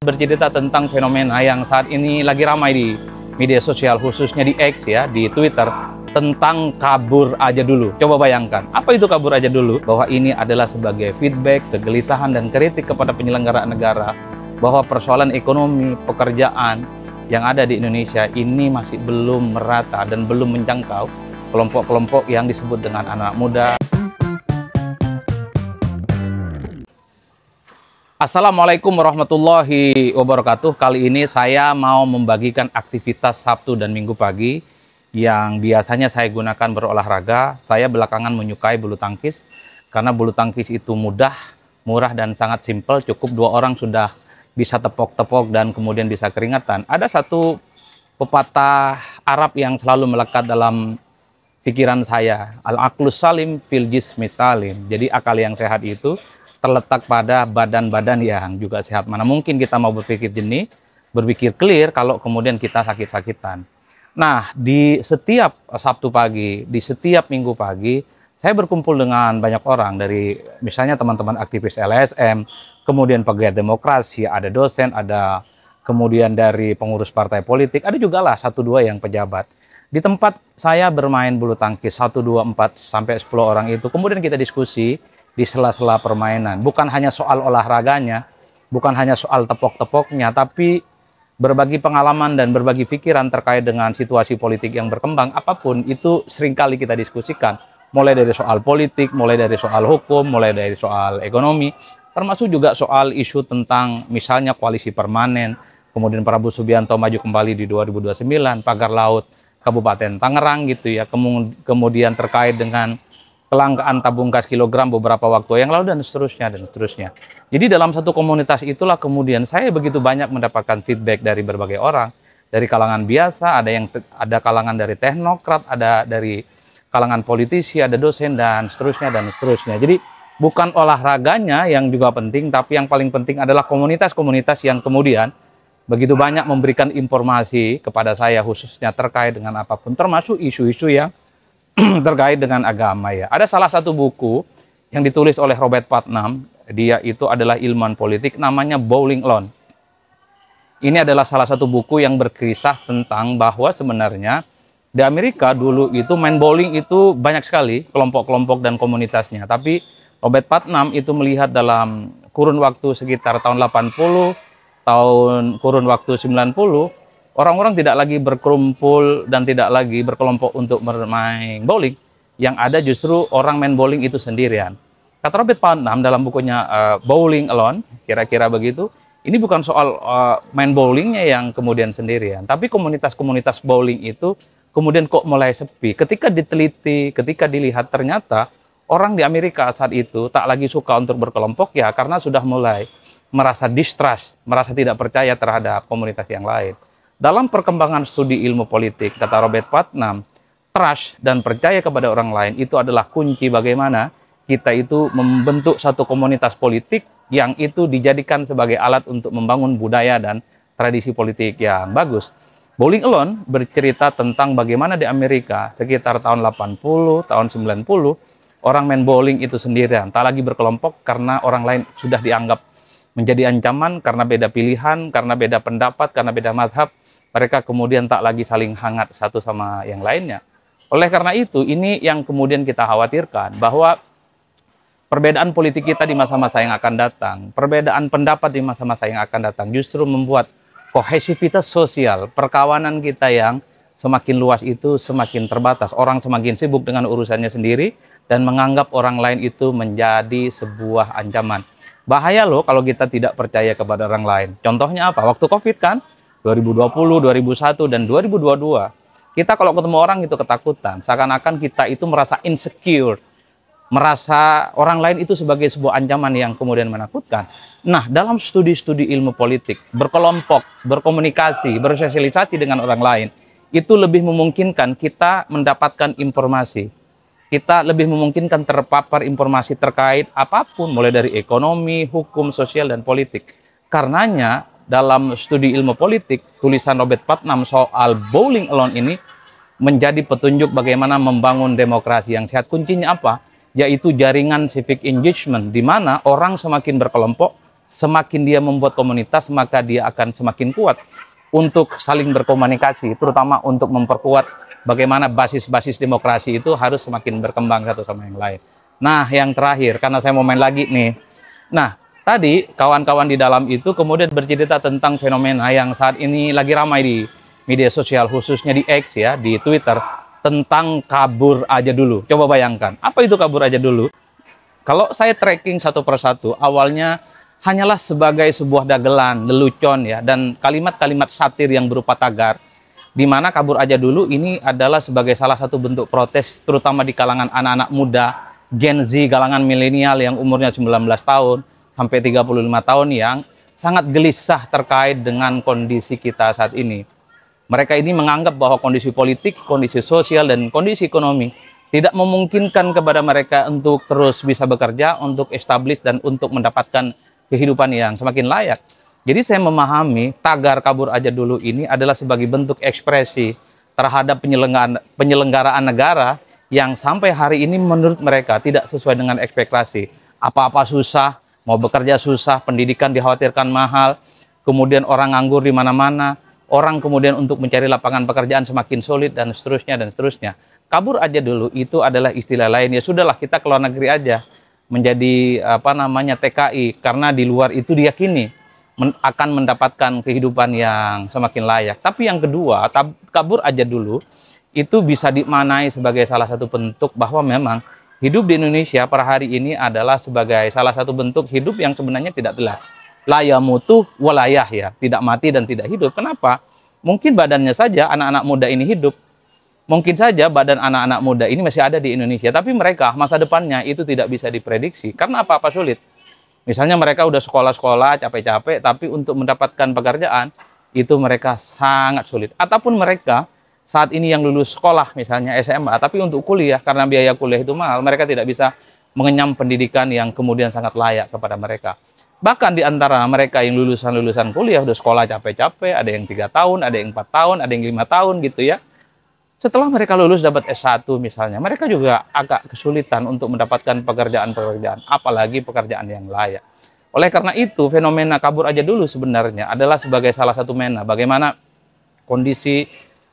bercerita tentang fenomena yang saat ini lagi ramai di media sosial, khususnya di X ya, di Twitter, tentang kabur aja dulu. Coba bayangkan, apa itu kabur aja dulu? Bahwa ini adalah sebagai feedback, kegelisahan, dan kritik kepada penyelenggaraan negara, bahwa persoalan ekonomi, pekerjaan yang ada di Indonesia ini masih belum merata dan belum menjangkau kelompok-kelompok yang disebut dengan anak muda. Assalamualaikum warahmatullahi wabarakatuh. Kali ini saya mau membagikan aktivitas Sabtu dan Minggu pagi yang biasanya saya gunakan berolahraga. Saya belakangan menyukai bulu tangkis karena bulu tangkis itu mudah, murah, dan sangat simpel. Cukup 2 orang sudah bisa tepok-tepok dan kemudian bisa keringatan. Ada satu pepatah Arab yang selalu melekat dalam pikiran saya. Al-aqlus salim fil jismi salim. Jadi akal yang sehat itu terletak pada badan-badan yang juga sehat. Mana mungkin kita mau berpikir jernih, berpikir clear kalau kemudian kita sakit-sakitan. Nah, di setiap Sabtu pagi, di setiap Minggu pagi, saya berkumpul dengan banyak orang dari misalnya teman-teman aktivis LSM, kemudian pegiat demokrasi, ada dosen, ada kemudian dari pengurus partai politik, ada juga lah 1-2 yang pejabat. Di tempat saya bermain bulu tangkis 1, 2, 4 sampai 10 orang itu, kemudian kita diskusi di sela-sela permainan. Bukan hanya soal olahraganya, bukan hanya soal tepok-tepoknya, tapi berbagi pengalaman dan berbagi pikiran terkait dengan situasi politik yang berkembang. Apapun itu seringkali kita diskusikan. Mulai dari soal politik, mulai dari soal hukum, mulai dari soal ekonomi, termasuk juga soal isu tentang misalnya koalisi permanen, kemudian Prabowo Subianto maju kembali di 2029, pagar laut Kabupaten Tangerang gitu ya, kemudian terkait dengan kelangkaan tabung gas kilogram beberapa waktu yang lalu dan seterusnya dan seterusnya. Jadi dalam satu komunitas itulah kemudian saya begitu banyak mendapatkan feedback dari berbagai orang, dari kalangan biasa, ada kalangan dari teknokrat, ada dari kalangan politisi, ada dosen dan seterusnya dan seterusnya. Jadi bukan olahraganya yang juga penting, tapi yang paling penting adalah komunitas-komunitas yang kemudian begitu banyak memberikan informasi kepada saya khususnya terkait dengan apapun, termasuk isu-isu yang terkait dengan agama ya. Ada salah satu buku yang ditulis oleh Robert Putnam, dia itu adalah ilmuwan politik, namanya Bowling Alone. Ini adalah salah satu buku yang berkisah tentang bahwa sebenarnya di Amerika dulu itu main bowling itu banyak sekali kelompok-kelompok dan komunitasnya. Tapi Robert Putnam itu melihat dalam kurun waktu sekitar tahun 80, kurun waktu 90, orang-orang tidak lagi berkumpul dan tidak lagi berkelompok untuk bermain bowling. Yang ada justru orang main bowling itu sendirian. Kata Robert Putnam dalam bukunya Bowling Alone, kira-kira begitu, ini bukan soal main bowlingnya yang kemudian sendirian, tapi komunitas-komunitas bowling itu kemudian kok mulai sepi. Ketika diteliti, ketika dilihat ternyata orang di Amerika saat itu tak lagi suka untuk berkelompok ya karena sudah mulai merasa distrust, merasa tidak percaya terhadap komunitas yang lain. Dalam perkembangan studi ilmu politik, kata Robert Putnam, trust dan percaya kepada orang lain itu adalah kunci bagaimana kita itu membentuk satu komunitas politik yang itu dijadikan sebagai alat untuk membangun budaya dan tradisi politik yang bagus. Bowling Alone bercerita tentang bagaimana di Amerika sekitar tahun 80, tahun 90, orang main bowling itu sendirian, tak lagi berkelompok karena orang lain sudah dianggap menjadi ancaman karena beda pilihan, karena beda pendapat, karena beda mazhab. Mereka kemudian tak lagi saling hangat satu sama yang lainnya. Oleh karena itu, ini yang kemudian kita khawatirkan, bahwa perbedaan politik kita di masa-masa yang akan datang, perbedaan pendapat di masa-masa yang akan datang, justru membuat kohesivitas sosial, perkawanan kita yang semakin luas itu semakin terbatas. Orang semakin sibuk dengan urusannya sendiri, dan menganggap orang lain itu menjadi sebuah ancaman. Bahaya loh kalau kita tidak percaya kepada orang lain. Contohnya apa? Waktu COVID kan? 2020, 2001, dan 2022. Kita kalau ketemu orang itu ketakutan. Seakan-akan kita itu merasa insecure. Merasa orang lain itu sebagai sebuah ancaman yang kemudian menakutkan. Nah, dalam studi-studi ilmu politik, berkelompok, berkomunikasi, bersosialisasi dengan orang lain, itu lebih memungkinkan kita mendapatkan informasi. Kita lebih memungkinkan terpapar informasi terkait apapun, mulai dari ekonomi, hukum, sosial, dan politik. Karenanya, dalam studi ilmu politik, tulisan Robert Putnam soal Bowling Alone ini menjadi petunjuk bagaimana membangun demokrasi yang sehat. Kuncinya apa? Yaitu jaringan civic engagement, di mana orang semakin berkelompok, semakin dia membuat komunitas, maka dia akan semakin kuat untuk saling berkomunikasi, terutama untuk memperkuat bagaimana basis-basis demokrasi itu harus semakin berkembang satu sama yang lain. Nah, yang terakhir, karena saya mau main lagi nih. Nah, tadi kawan-kawan di dalam itu kemudian bercerita tentang fenomena yang saat ini lagi ramai di media sosial, khususnya di X ya, di Twitter, tentang kabur aja dulu. Coba bayangkan, apa itu kabur aja dulu? Kalau saya tracking satu persatu, awalnya hanyalah sebagai sebuah dagelan, lelucon ya, dan kalimat-kalimat satir yang berupa tagar, di mana kabur aja dulu ini adalah sebagai salah satu bentuk protes, terutama di kalangan anak-anak muda, Gen Z, kalangan milenial yang umurnya 19 tahun sampai 35 tahun yang sangat gelisah terkait dengan kondisi kita saat ini. Mereka ini menganggap bahwa kondisi politik, kondisi sosial, dan kondisi ekonomi tidak memungkinkan kepada mereka untuk terus bisa bekerja, untuk establish, dan untuk mendapatkan kehidupan yang semakin layak. Jadi saya memahami tagar kabur aja dulu ini adalah sebagai bentuk ekspresi terhadap penyelenggaraan negara yang sampai hari ini menurut mereka tidak sesuai dengan ekspektasi. Apa-apa susah, mau bekerja susah, pendidikan dikhawatirkan mahal, kemudian orang nganggur di mana-mana, orang kemudian untuk mencari lapangan pekerjaan semakin sulit, dan seterusnya, dan seterusnya. Kabur aja dulu itu adalah istilah lain, ya sudahlah kita ke luar negeri aja menjadi TKI, karena di luar itu diyakini akan mendapatkan kehidupan yang semakin layak. Tapi yang kedua, kabur aja dulu itu bisa dimaknai sebagai salah satu bentuk bahwa memang hidup di Indonesia per hari ini adalah sebagai salah satu bentuk hidup yang sebenarnya tidak telah laya mutu walayah ya, tidak mati dan tidak hidup. Kenapa? Mungkin badannya saja anak-anak muda ini hidup. Mungkin saja badan anak-anak muda ini masih ada di Indonesia, tapi mereka masa depannya itu tidak bisa diprediksi. Karena apa-apa sulit. Misalnya mereka udah sekolah-sekolah, capek-capek, tapi untuk mendapatkan pekerjaan, itu mereka sangat sulit. Ataupun mereka saat ini yang lulus sekolah, misalnya SMA, tapi untuk kuliah, karena biaya kuliah itu mahal, mereka tidak bisa mengenyam pendidikan yang kemudian sangat layak kepada mereka. Bahkan di antara mereka yang lulusan-lulusan kuliah, udah sekolah capek-capek, ada yang 3 tahun, ada yang 4 tahun, ada yang 5 tahun gitu ya. Setelah mereka lulus dapat S1 misalnya, mereka juga agak kesulitan untuk mendapatkan pekerjaan-pekerjaan, apalagi pekerjaan yang layak. Oleh karena itu, fenomena kabur aja dulu sebenarnya adalah sebagai salah satu mena bagaimana kondisi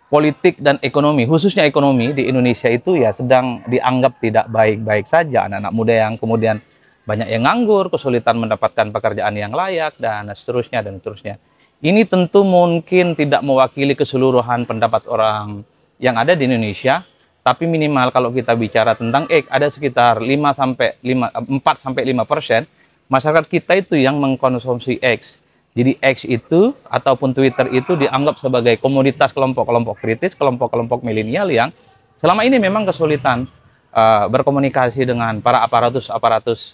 politik dan ekonomi, khususnya ekonomi di Indonesia itu ya sedang dianggap tidak baik-baik saja. Anak-anak muda yang kemudian banyak yang nganggur, kesulitan mendapatkan pekerjaan yang layak, dan seterusnya, dan seterusnya. Ini tentu mungkin tidak mewakili keseluruhan pendapat orang yang ada di Indonesia, tapi minimal kalau kita bicara tentang X, ada sekitar 4-5% masyarakat kita itu yang mengkonsumsi X. Jadi X itu ataupun Twitter itu dianggap sebagai komoditas kelompok-kelompok kritis, kelompok-kelompok milenial yang selama ini memang kesulitan berkomunikasi dengan para aparatus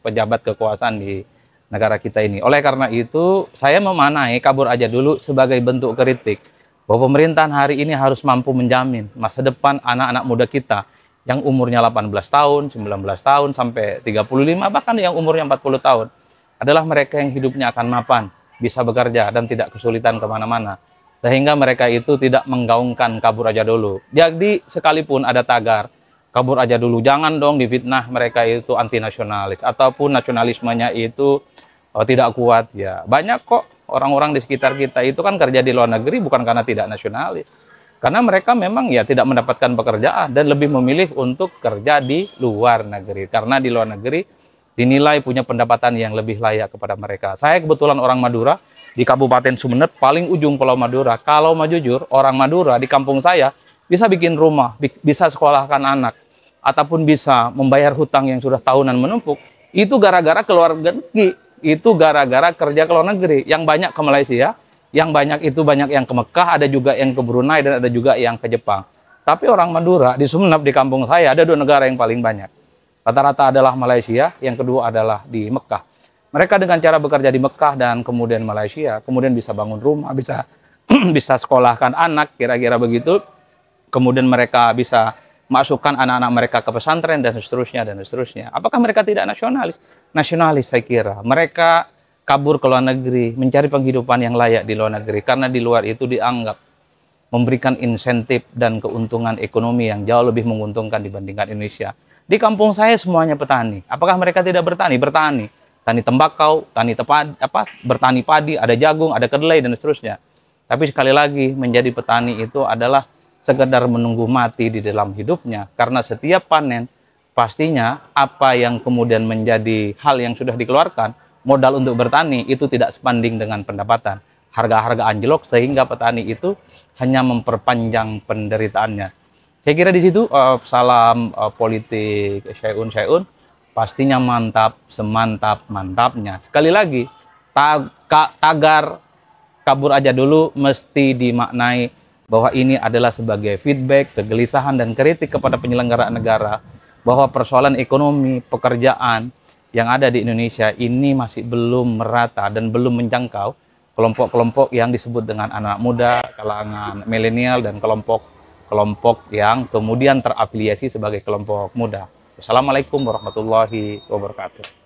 pejabat kekuasaan di negara kita ini. Oleh karena itu, saya memaknai kabur aja dulu sebagai bentuk kritik bahwa pemerintahan hari ini harus mampu menjamin masa depan anak-anak muda kita yang umurnya 18 tahun, 19 tahun, sampai 35, bahkan yang umurnya 40 tahun, adalah mereka yang hidupnya akan mapan, bisa bekerja, dan tidak kesulitan kemana-mana. Sehingga mereka itu tidak menggaungkan kabur aja dulu. Jadi sekalipun ada tagar, kabur aja dulu, jangan dong difitnah mereka itu anti nasionalis, ataupun nasionalismenya itu tidak kuat. Ya banyak kok orang-orang di sekitar kita itu kan kerja di luar negeri bukan karena tidak nasionalis. Karena mereka memang ya tidak mendapatkan pekerjaan dan lebih memilih untuk kerja di luar negeri. Karena di luar negeri dinilai punya pendapatan yang lebih layak kepada mereka. Saya kebetulan orang Madura, di Kabupaten Sumeneb, paling ujung Pulau Madura. Kalau mau jujur, orang Madura di kampung saya bisa bikin rumah, bisa sekolahkan anak, ataupun bisa membayar hutang yang sudah tahunan menumpuk. Itu gara-gara keluar negeri. Itu gara-gara kerja ke luar negeri. Yang banyak ke Malaysia, yang banyak itu banyak yang ke Mekah, ada juga yang ke Brunei, dan ada juga yang ke Jepang. Tapi orang Madura di Sumeneb, di kampung saya, ada 2 negara yang paling banyak. Rata-rata adalah Malaysia, yang kedua adalah di Mekah. Mereka dengan cara bekerja di Mekah dan kemudian Malaysia, kemudian bisa bangun rumah, bisa bisa sekolahkan anak, kira-kira begitu. Kemudian mereka bisa masukkan anak-anak mereka ke pesantren, dan seterusnya, dan seterusnya. Apakah mereka tidak nasionalis? Nasionalis saya kira. Mereka kabur ke luar negeri, mencari penghidupan yang layak di luar negeri, karena di luar itu dianggap memberikan insentif dan keuntungan ekonomi yang jauh lebih menguntungkan dibandingkan Indonesia. Di kampung saya semuanya petani. Apakah mereka tidak bertani? Bertani. tani tembakau, bertani padi, ada jagung, ada kedelai dan seterusnya. Tapi sekali lagi, menjadi petani itu adalah sekedar menunggu mati di dalam hidupnya, karena setiap panen pastinya apa yang kemudian menjadi hal yang sudah dikeluarkan, modal untuk bertani itu tidak sebanding dengan pendapatan. Harga-harga anjlok sehingga petani itu hanya memperpanjang penderitaannya. Saya kira di situ salam politik Syai'un pastinya mantap, semantap-mantapnya. Sekali lagi, tagar kabur aja dulu mesti dimaknai bahwa ini adalah sebagai feedback, kegelisahan, dan kritik kepada penyelenggaraan negara bahwa persoalan ekonomi, pekerjaan yang ada di Indonesia ini masih belum merata dan belum menjangkau kelompok-kelompok yang disebut dengan anak muda, kalangan milenial, dan kelompok yang kemudian terafiliasi sebagai kelompok muda. Wassalamualaikum warahmatullahi wabarakatuh.